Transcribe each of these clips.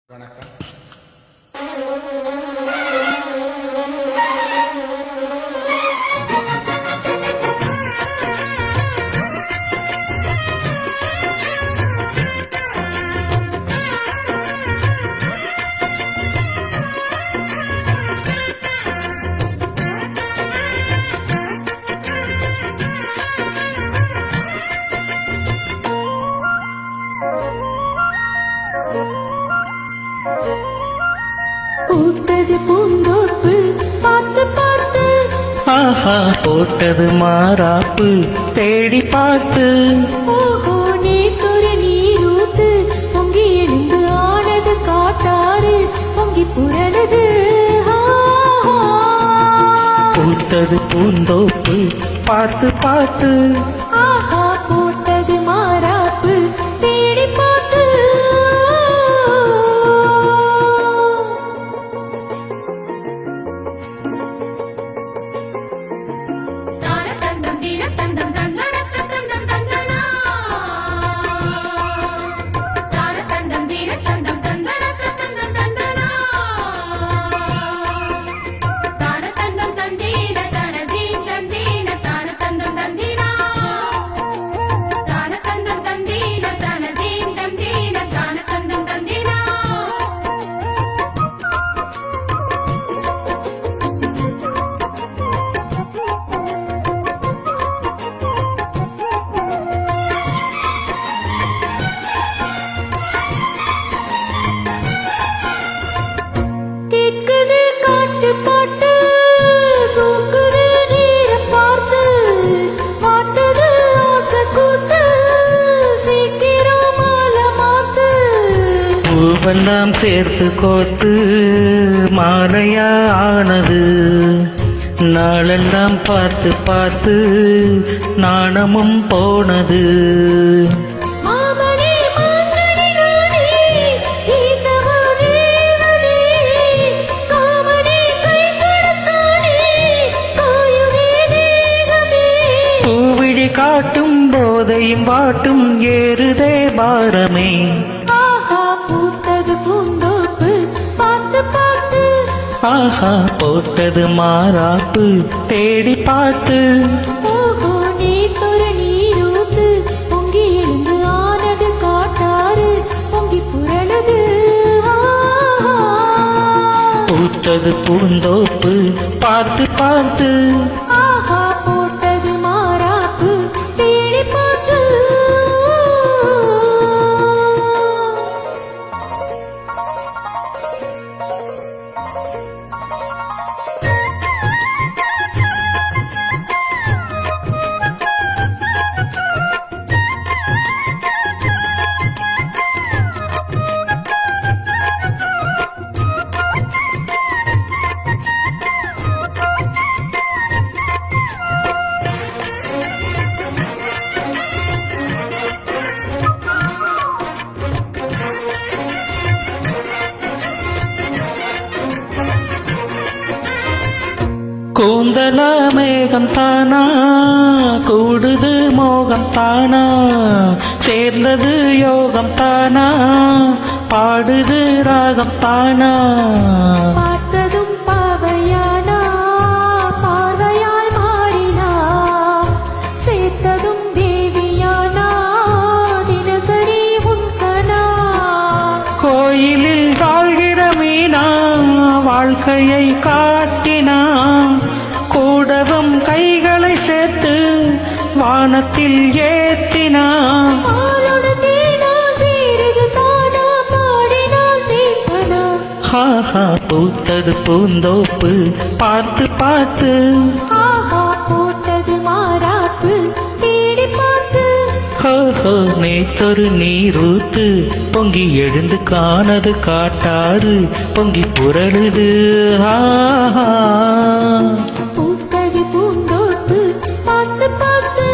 வணக்கம். பூத்தது பூந்தோப்பு பார்த்து பார்த்து, ஆஹா போட்டது மாறாப்பு தேடி பார்த்து, ஓஹோ நேத்தொரு நீரூத்து பொங்கி எழுந்து ஆனது காட்டாறு பொங்கி புரளுது. பூத்தது பூந்தோப்பு பார்த்து பார்த்து, ஆஹா போட்டது மாறாப்பு தேடி பார்த்து. கேட்குது காட்டு பாட்டு தூக்குது நீரை பார்த்து, மாட்டுது ஆசை கூத்து சீக்கிரம் மாலை மாத்து. பூவெல்லாம் சேர்த்து கோர்த்து மாலையா ஆனது, நாளெல்லாம் பார்த்து பார்த்து நாணமும் போனது. மாமனே மாங்கனி நானே ஈந்தவா தேவனே, காமனே கை கொடுத்தானே காயுதே தேகமே. பூவிழி காட்டும் போதையும் வாட்டும் ஏறுதே பாரமே. ஆஹா பூத்தது பூந்தோப்பு பார்த்து பார்த்து, ஆஹா போட்டது மாறாப்பு தேடி பார்த்து, ஓஹோ நேத்தொரு நீரூத்து பொங்கி எழுந்து ஆனது காட்டாறு பொங்கி புரளுது. பூத்தது பூந்தோப்பு பார்த்து பார்த்து, ஆஹா போட்டது மாறாப்பு தேடி பார்த்து. கூந்தல மேகம் தானா கூடுது மோகம் தானா, சேர்ந்தது யோகம் தானா பாடுது ராகம் தானா. பார்த்ததும் பாவையானா பார்வையால் மாறினா, சேர்த்ததும் தேவியானா தினசரி உன்கனா. கோயிலில் வாழ்கிற மீனா வாழ்க்கையை காட்டினா, கூடவும் கைகளை சேர்த்து வானத்தில் ஏத்தினா. ஆளோடு தேனா சீருது தானா பாடினால் தேப்பனா. ஆஹா பூத்தது பூந்தோப்பு பார்த்து பார்த்து, ஆஹா போட்டது மாறாப்பு தேடி பார்த்து. ஹோஹோ நேத்தொரு நீரூத்து பொங்கி எழுந்து காணது காட்டாறு பொங்கி புரளுது. ஆஹா பூத்தது பூந்தோப்பு பார்த்து பார்த்து,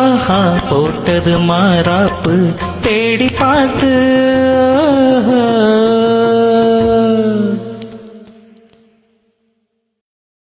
ஆஹா போட்டது மாறாப்பு தேடி பார்த்து.